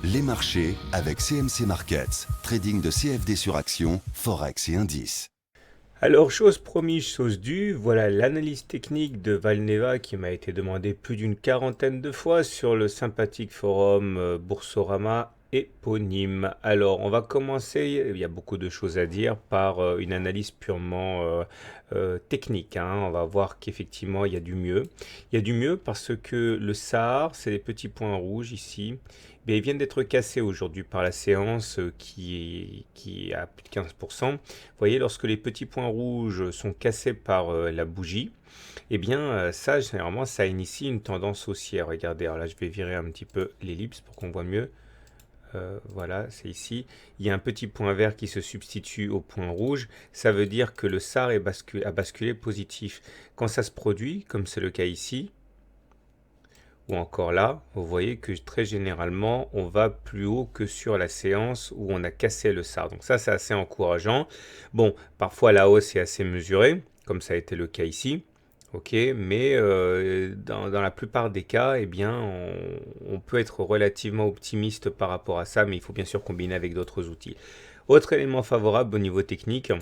Les marchés avec CMC Markets, trading de CFD sur action, Forex et indices. Alors, chose promise, chose due, voilà l'analyse technique de Valneva qui m'a été demandée plus d'une quarantaine de fois sur le sympathique forum Boursorama éponyme. Alors, on va commencer, il y a beaucoup de choses à dire, par une analyse purement technique, hein. On va voir qu'effectivement, il y a du mieux. Il y a du mieux parce que le SAR, c'est les petits points rouges ici. Bien, ils viennent d'être cassés aujourd'hui par la séance qui est à plus de 15%. Vous voyez, lorsque les petits points rouges sont cassés par la bougie, eh bien, ça, généralement, ça initie une tendance haussière. Regardez, alors là, je vais virer un petit peu l'ellipse pour qu'on voit mieux. Voilà, c'est ici. Il y a un petit point vert qui se substitue au point rouge. Ça veut dire que le SAR a basculé positif. Quand ça se produit, comme c'est le cas ici, ou encore là, vous voyez que très généralement, on va plus haut que sur la séance où on a cassé le SAR. Donc ça, c'est assez encourageant. Bon, parfois la hausse est assez mesurée, comme ça a été le cas ici. Ok, mais dans la plupart des cas, eh bien, on peut être relativement optimiste par rapport à ça, mais il faut bien sûr combiner avec d'autres outils. Autre élément favorable au niveau technique,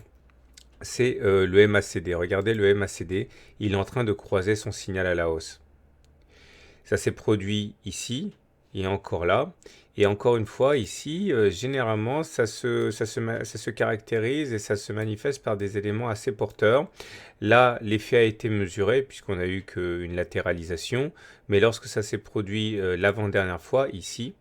c'est le MACD. Regardez le MACD, il est en train de croiser son signal à la hausse. Ça s'est produit ici et encore là. Et encore une fois, ici, généralement, ça se caractérise et ça se manifeste par des éléments assez porteurs. Là, l'effet a été mesuré puisqu'on a eu qu'une latéralisation. Mais lorsque ça s'est produit l'avant-dernière fois, ici,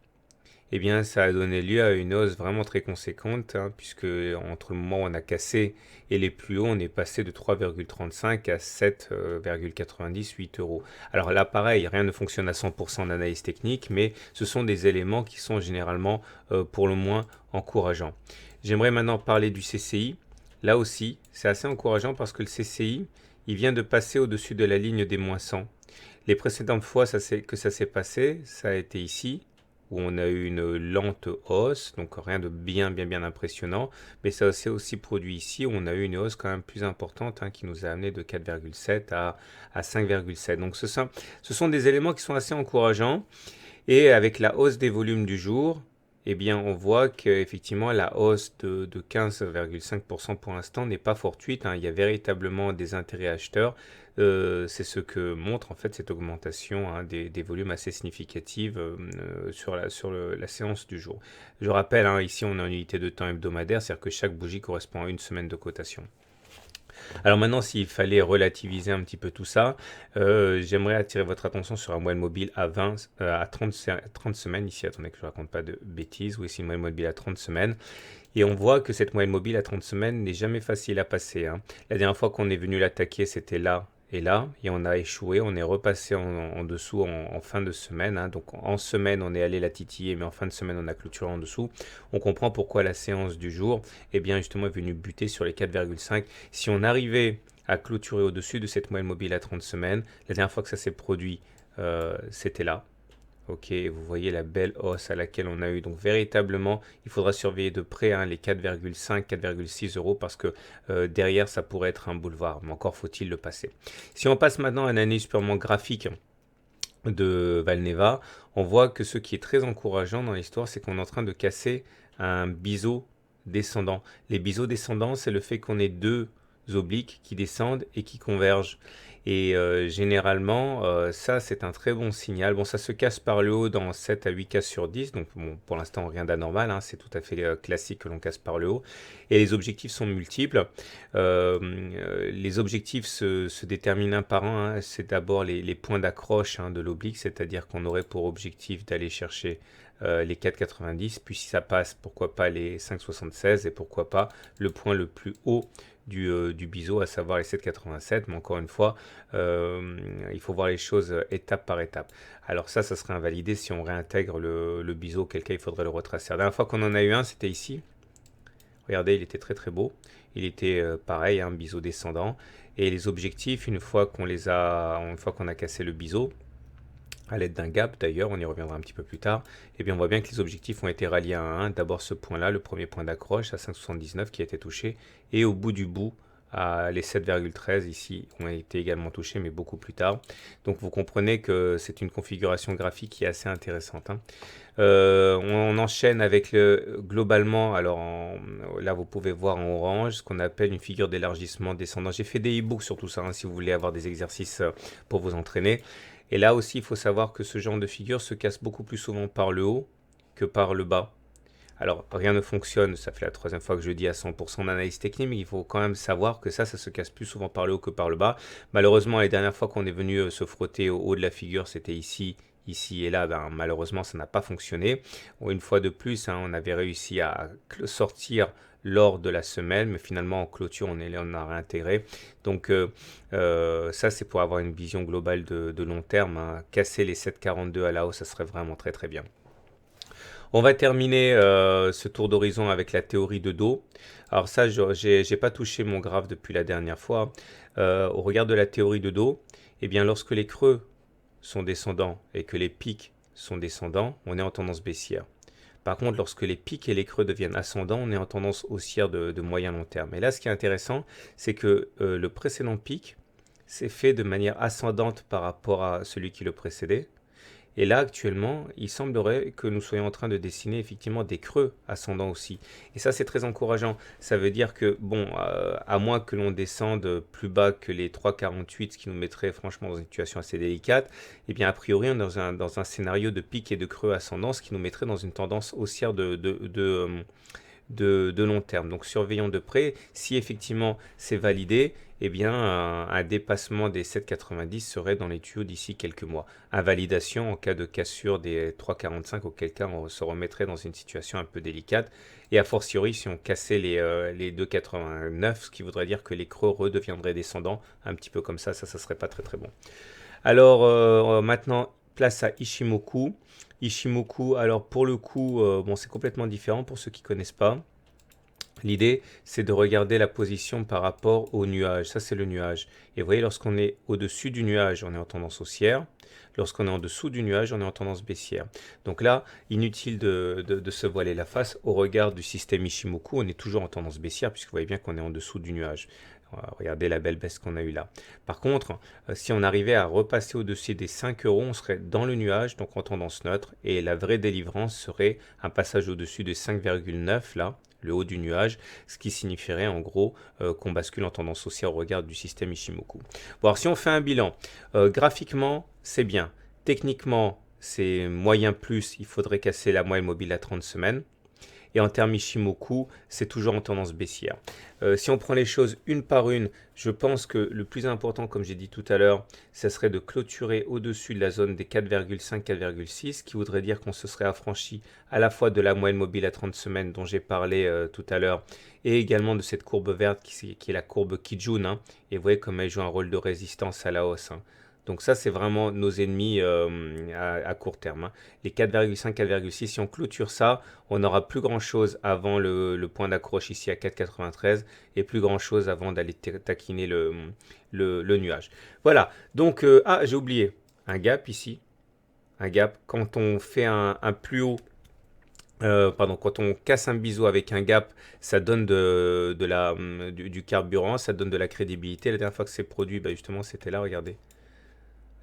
eh bien, ça a donné lieu à une hausse vraiment très conséquente, hein, puisque entre le moment où on a cassé et les plus hauts, on est passé de 3,35 à 7,98 euros. Alors là, pareil, rien ne fonctionne à 100% en analyse technique, mais ce sont des éléments qui sont généralement, pour le moins, encourageants. J'aimerais maintenant parler du CCI. Là aussi, c'est assez encourageant parce que le CCI, il vient de passer au-dessus de la ligne des moins 100. Les précédentes fois que ça s'est passé, ça a été ici, où on a eu une lente hausse, donc rien de bien impressionnant, mais ça s'est aussi produit ici, où on a eu une hausse quand même plus importante, hein, qui nous a amené de 4,7 à 5,7. Donc ce sont des éléments qui sont assez encourageants, et avec la hausse des volumes du jour, eh bien, on voit qu'effectivement, la hausse de 15,5% pour l'instant n'est pas fortuite, hein. Il y a véritablement des intérêts acheteurs. C'est ce que montre en fait cette augmentation, hein, des volumes assez significatifs sur la séance du jour. Je rappelle, hein, ici on a une unité de temps hebdomadaire, c'est-à-dire que chaque bougie correspond à une semaine de cotation. Alors maintenant, s'il fallait relativiser un petit peu tout ça, j'aimerais attirer votre attention sur un moyenne mobile à 30 semaines. Ici, attendez que je ne raconte pas de bêtises. Oui, c'est une moyenne mobile à 30 semaines. Et on voit que cette moyenne mobile à 30 semaines n'est jamais facile à passer, hein. La dernière fois qu'on est venu l'attaquer, c'était là et là, et on a échoué. On est repassé en dessous en fin de semaine, hein. Donc en semaine, on est allé la titiller, mais en fin de semaine, on a clôturé en dessous. On comprend pourquoi la séance du jour, eh bien, justement, est venue buter sur les 4,5. Si on arrivait à clôturer au-dessus de cette moyenne mobile à 30 semaines, la dernière fois que ça s'est produit, c'était là. Ok, vous voyez la belle hausse à laquelle on a eu. Donc véritablement, il faudra surveiller de près, hein, les 4,5, 4,6 euros parce que derrière, ça pourrait être un boulevard. Mais encore faut-il le passer. Si on passe maintenant à une analyse purement graphique de Valneva, on voit que ce qui est très encourageant dans l'histoire, c'est qu'on est en train de casser un biseau descendant. Les biseaux descendants, c'est le fait qu'on ait deux obliques qui descendent et qui convergent. Et généralement, ça, c'est un très bon signal. Bon, ça se casse par le haut dans 7 à 8 cas sur 10. Donc, bon, pour l'instant, rien d'anormal, hein, c'est tout à fait classique que l'on casse par le haut. Et les objectifs sont multiples. Les objectifs se déterminent un par un, hein. C'est d'abord les points d'accroche, hein, de l'oblique, c'est-à-dire qu'on aurait pour objectif d'aller chercher les 4,90, puis si ça passe, pourquoi pas les 5,76 et pourquoi pas le point le plus haut du biseau, à savoir les 7,87. Mais encore une fois, il faut voir les choses étape par étape. Alors ça serait invalidé si on réintègre le biseau, auquel cas il faudrait le retracer. La dernière fois qu'on en a eu un, c'était ici. Regardez, il était très très beau. Il était pareil, un biseau descendant. Et les objectifs, une fois qu'on a cassé le biseau, à l'aide d'un gap d'ailleurs, on y reviendra un petit peu plus tard, et bien on voit bien que les objectifs ont été ralliés à un. D'abord ce point-là, le premier point d'accroche à 5,79 qui a été touché, et au bout du bout, Les 7,13 ici ont été également touchés, mais beaucoup plus tard. Donc vous comprenez que c'est une configuration graphique qui est assez intéressante, hein. On enchaîne avec globalement, alors là vous pouvez voir en orange ce qu'on appelle une figure d'élargissement descendant. J'ai fait des e-books sur tout ça, hein, si vous voulez avoir des exercices pour vous entraîner. Et là aussi, il faut savoir que ce genre de figure se casse beaucoup plus souvent par le haut que par le bas. Alors, rien ne fonctionne, ça fait la troisième fois que je dis à 100% d'analyse technique, mais il faut quand même savoir que ça se casse plus souvent par le haut que par le bas. Malheureusement, les dernières fois qu'on est venu se frotter au haut de la figure, c'était ici et là. Malheureusement, ça n'a pas fonctionné. Une fois de plus, hein, on avait réussi à sortir lors de la semaine, mais finalement en clôture, on a réintégré. Donc ça, c'est pour avoir une vision globale de long terme, hein. Casser les 7,42 à la hausse, ça serait vraiment très très bien. On va terminer ce tour d'horizon avec la théorie de dos. Alors ça, j'ai pas touché mon graphe depuis la dernière fois. Au regard de la théorie de dos, eh bien lorsque les creux sont descendants et que les pics sont descendants, on est en tendance baissière. Par contre, lorsque les pics et les creux deviennent ascendants, on est en tendance haussière de moyen long terme. Et là, ce qui est intéressant, c'est que le précédent pic s'est fait de manière ascendante par rapport à celui qui le précédait. Et là, actuellement, il semblerait que nous soyons en train de dessiner effectivement des creux ascendants aussi. Et ça, c'est très encourageant. Ça veut dire que, bon, à moins que l'on descende plus bas que les 3,48, ce qui nous mettrait franchement dans une situation assez délicate, eh bien, a priori, on est dans un scénario de pic et de creux ascendant, ce qui nous mettrait dans une tendance haussière de long terme. Donc surveillons de près. Si effectivement c'est validé, eh bien un dépassement des 7,90 serait dans les tuyaux d'ici quelques mois. Invalidation en cas de cassure des 3,45, auquel cas on se remettrait dans une situation un peu délicate. Et a fortiori, si on cassait les 2,89, ce qui voudrait dire que les creux redeviendraient descendants, un petit peu comme ça serait pas très très bon. Alors maintenant, place à Ichimoku. Ichimoku, alors pour le coup, bon, c'est complètement différent pour ceux qui ne connaissent pas. L'idée, c'est de regarder la position par rapport au nuage. Ça, c'est le nuage. Et vous voyez, lorsqu'on est au-dessus du nuage, on est en tendance haussière. Lorsqu'on est en dessous du nuage, on est en tendance baissière. Donc là, inutile de se voiler la face. Au regard du système Ichimoku, on est toujours en tendance baissière, puisque vous voyez bien qu'on est en dessous du nuage. Regardez la belle baisse qu'on a eue là. Par contre, si on arrivait à repasser au-dessus des 5 euros, on serait dans le nuage, donc en tendance neutre. Et la vraie délivrance serait un passage au-dessus de 5,9 là, le haut du nuage, ce qui signifierait en gros qu'on bascule en tendance haussière au regard du système Ichimoku. Bon, alors si on fait un bilan, graphiquement, c'est bien. Techniquement, c'est moyen plus, il faudrait casser la moyenne mobile à 30 semaines. Et en termes Ichimoku, c'est toujours en tendance baissière. Si on prend les choses une par une, je pense que le plus important, comme j'ai dit tout à l'heure, ça serait de clôturer au-dessus de la zone des 4,5, 4,6, qui voudrait dire qu'on se serait affranchi à la fois de la moyenne mobile à 30 semaines dont j'ai parlé tout à l'heure, et également de cette courbe verte qui est la courbe Kijun, hein, et vous voyez comme elle joue un rôle de résistance à la hausse, hein. Donc ça, c'est vraiment nos ennemis à court terme, hein. Les 4,5, 4,6, si on clôture ça, on n'aura plus grand-chose avant le point d'accroche ici à 4,93 et plus grand-chose avant d'aller taquiner le nuage. Voilà, donc, j'ai oublié, un gap ici, un gap. Quand on fait un plus haut, quand on casse un biseau avec un gap, ça donne du carburant, ça donne de la crédibilité. La dernière fois que c'est produit, justement, c'était là, regardez.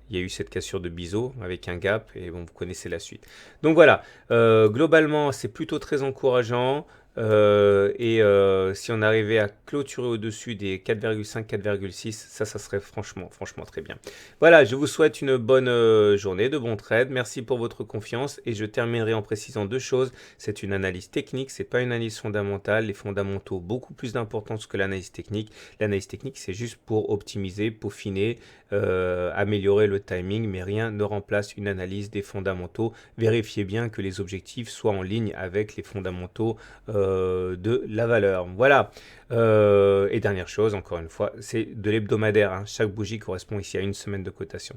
Il y a eu cette cassure de biseau avec un gap et bon, vous connaissez la suite. Donc voilà, globalement, c'est plutôt très encourageant. Si on arrivait à clôturer au-dessus des 4,5, 4,6, ça serait franchement très bien. Voilà, je vous souhaite une bonne journée, de bons trades. Merci pour votre confiance et je terminerai en précisant deux choses. C'est une analyse technique, c'est pas une analyse fondamentale. Les fondamentaux ont beaucoup plus d'importance que l'analyse technique. L'analyse technique, c'est juste pour optimiser, peaufiner, améliorer le timing, mais rien ne remplace une analyse des fondamentaux. Vérifiez bien que les objectifs soient en ligne avec les fondamentaux de la valeur. Voilà. Et dernière chose, encore une fois, c'est de l'hebdomadaire, hein. Chaque bougie correspond ici à une semaine de cotation.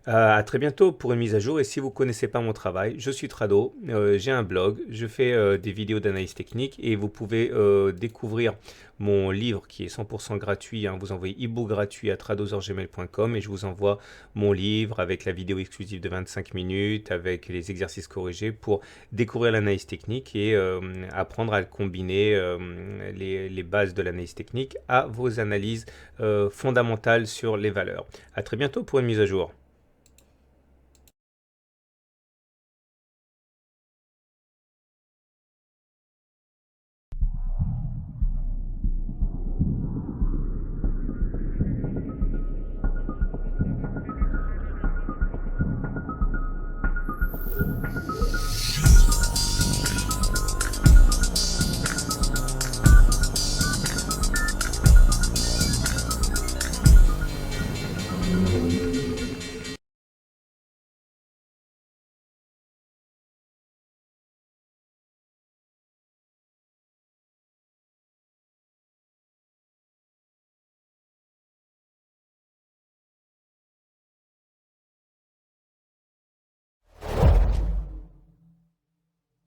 À très bientôt pour une mise à jour. Et si vous ne connaissez pas mon travail, je suis Trado, j'ai un blog, je fais des vidéos d'analyse technique et vous pouvez découvrir mon livre qui est 100% gratuit, hein. Vous envoyez e-book gratuit à trado@gmail.com et je vous envoie mon livre avec la vidéo exclusive de 25 minutes, avec les exercices corrigés pour découvrir l'analyse technique et apprendre à combiner les bases de l'analyse technique à vos analyses fondamentales sur les valeurs. À très bientôt pour une mise à jour.